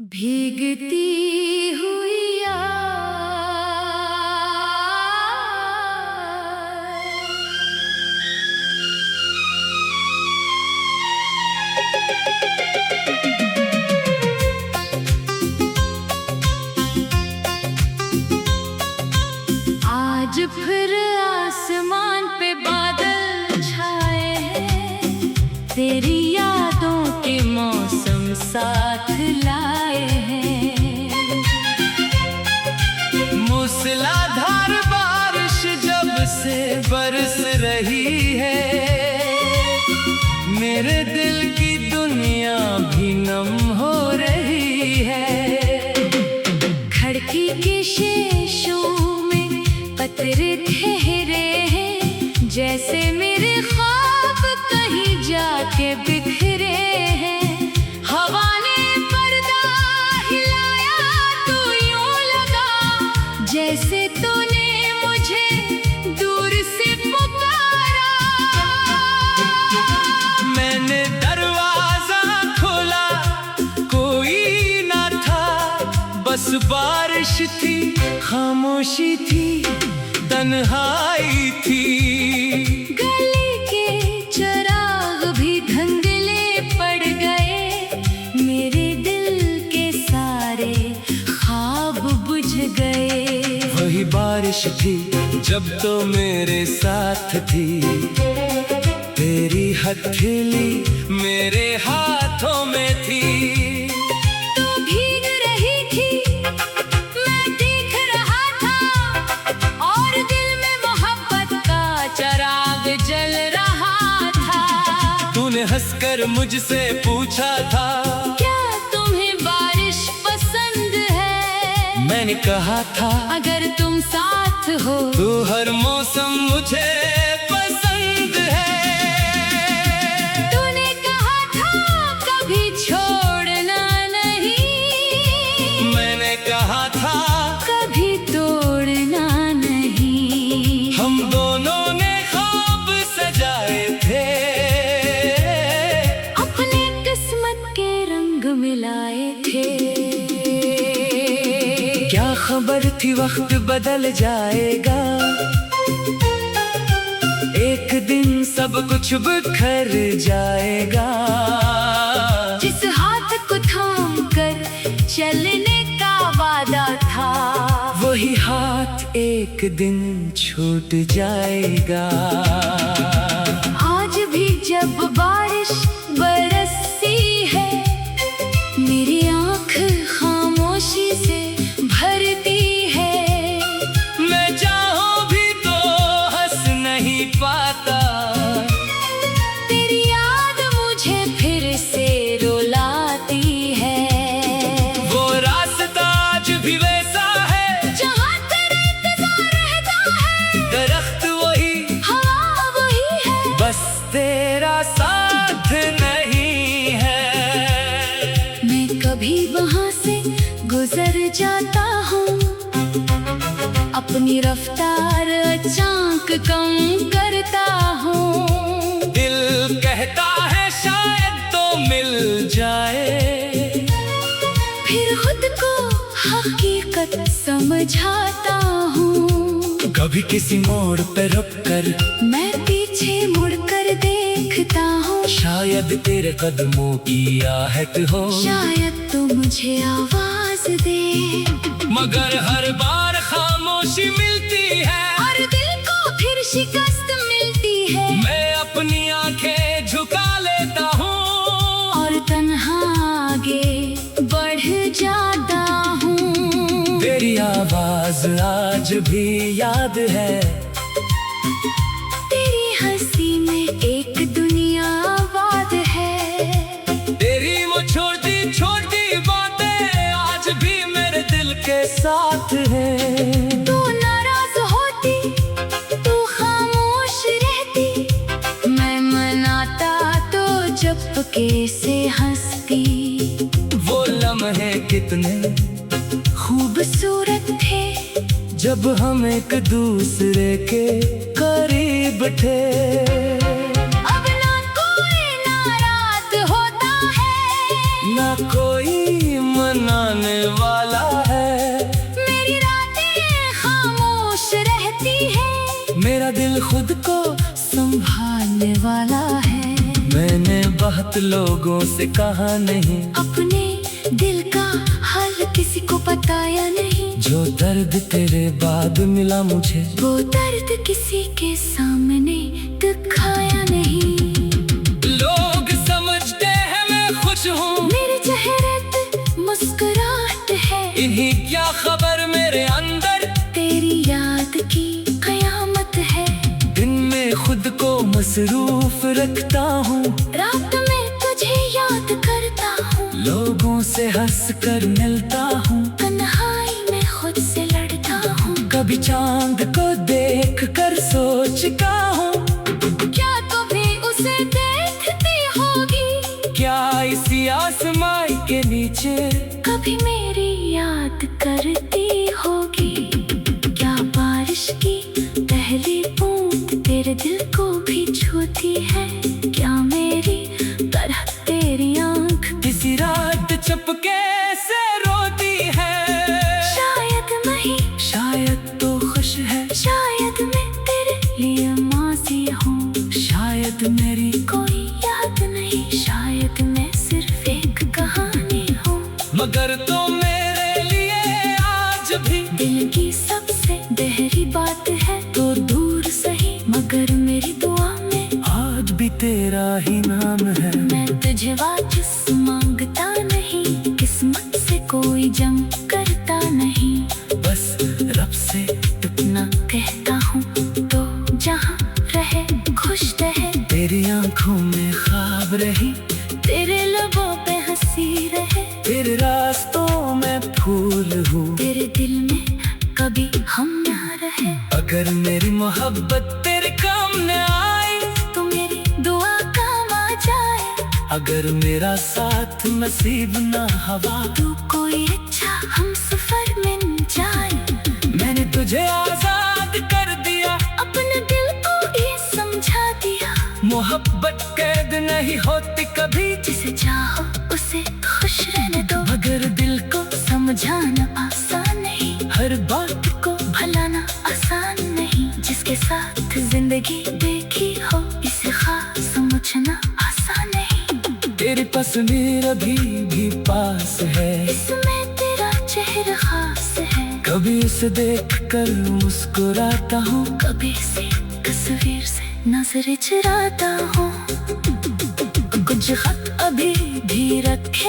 भीगती हुई आज फिर आसमान पे बादल छाए हैं, तेरी यादों के मौसम साथ लाए हैं। मूसलाधार बारिश जब से बरस रही है, मेरे दिल की दुनिया भी नम हो रही है। खिड़की के शीशों में पत्थर ठहरे हैं, जैसे मेरे ख्वाब कहीं जाके बिखरे हैं। हवा ने पर्दा हिलाया तो यूं लगा जैसे तूने मुझे दूर से पुकारा। मैंने दरवाजा खोला, कोई ना था, बस बारिश थी, खामोशी थी, तन्हाई थी। गली के चिराग भी धुंधले पड़ गए, मेरे दिल के सारे ख्वाब बुझ गए। वही बारिश थी जब तो मेरे साथ थी, तेरी हथेली मेरे हाथों में थी। तू भीग रही थी, मैं देख रहा था, और दिल में मोहब्बत का चिराग जल रहा था। तूने हंसकर मुझसे पूछा था, क्या तुम्हें बारिश पसंद है? मैंने कहा था, अगर तुम साथ हो तू हर मौसम मुझे पसंद है। तूने कहा था कभी छोड़ना नहीं, मैंने कहा था कभी तोड़ना नहीं। हम दोनों ने ख्वाब सजाए थे, अपने किस्मत के रंग मिलाए थे। क्या खबर थी वक्त बदल जाएगा, एक दिन सब कुछ बिखर जाएगा। जिस हाथ को थाम कर चलने का वादा था, वही हाथ एक दिन छूट जाएगा। आज भी जब बारिश बरसती है, मेरी आँख खामोशी से भरती है। मैं चाहूं भी तो हंस नहीं पाता, तेरी याद मुझे फिर से रुलाती है। वो रास्ता आज भी वैसा है, जहाँ तेरा इंतजार रहता है। दरख्त वही, हवा वही है, बस तेरा साथ नहीं है। मैं कभी वहाँ से गुजर जाता हूँ, अपनी रफ्तार अचानक कम करता हूँ। दिल कहता है शायद तो मिल जाए, फिर खुद को हकीकत समझाता हूँ। कभी किसी मोड़ पे रुक कर मैं पीछे मुड़कर देखता हूँ, शायद तेरे कदमों की आहट हो, शायद तू मुझे आवाज दे। मगर हर बार खामोशी मिलती है, और दिल को फिर शिकस्त मिलती है। मैं अपनी आंखें झुका लेता हूँ, और तन्हा आगे बढ़ जाता हूँ। तेरी आवाज आज भी याद है, तेरी हंसी में एक दुनिया आबाद है। तेरी वो छोटी छोटी बातें आज भी मेरे दिल के साथ हैं। तू नाराज होती, तू खामोश रहती, मैं मनाता तो चुपके से हंसती। वो लम्हे कितने खूबसूरत थे, जब हम एक दूसरे के करीब थे। अब ना कोई नाराज होता है, ना कोई मना वाला है। मेरी रातें खामोश रहती है, मेरा दिल खुद को संभालने वाला है। मैंने बहुत लोगों से कहा नहीं, अपने दिल का हाल किसी को बताया नहीं। जो दर्द तेरे बाद मिला मुझे, वो दर्द किसी के सामने दिखाया नहीं। लोग समझते हैं मैं खुश हूँ, मेरे चेहरे पे मुस्कुराहट है। इन्हीं क्या खबर मेरे अंदर तेरी याद की कयामत है। दिन में खुद को मसरूफ रखता हूँ, रात में तुझे याद करता हूँ। लोगों से हंस कर मिलता हूँ, तन्हाई में खुद से लड़ता हूँ। कभी चांद को देख कर सोचता हूँ, क्या कभी उसे देखती होगी? क्या इसी आसमां के नीचे कभी मेरी याद करती होगी? क्या बारिश की पहली बूंद तेरे दिल को भी छूती है? क्या मेरी तरह तेरी आंख किसी रात चुपके से रोती है? शायद नहीं, शायद तो खुश है, शायद मैं तेरे लिए मासी हूँ। शायद मेरी कोई याद नहीं, शायद मैं सिर्फ एक कहानी हूँ। मगर तो मेरे लिए आज भी दिल की सबसे गहरी बात है। तो दूर सही मगर मेरी दुआ में आज भी तेरा ही नाम है। मैं तुझे वापस मांगता नहीं, किस्मत से कोई जंग करता नहीं। बस रब से इतना कहता हूँ तो जहाँ रहे खुश रहे। तेरी आंखों में ख्वाब रही, तेरे लबों पे हंसी रहे। तेरे रास्तों में फूल हूँ, तेरे दिल में कभी हम ना रहे। अगर मेरी मोहब्बत तेरे काम न आए, तो मेरी दुआ काम आ जाए। अगर मेरा साथ नसीब ना हवा, तू कोई अच्छा हम सफर मिल जाए। मैंने तुझे आजाद कर दिया, अपने दिल को ये समझा दिया। मोहब्बत कैद नहीं होती कभी, जिसे चाहो उसे खुश रहने दो। मगर दिल को समझाना आसान नहीं, हर बात को भुलाना आसान नहीं। जिसके साथ जिंदगी देखी हो, इसे खास समझना आसान नहीं। तेरी तस्वीर अभी भी पास है, इसमें तेरा चेहरा खास है। कभी इसे देख कर मुस्कुराता हूँ, कभी इसी तस्वीर से नजर चुराता हूँ। कुछ खत अभी भी रखे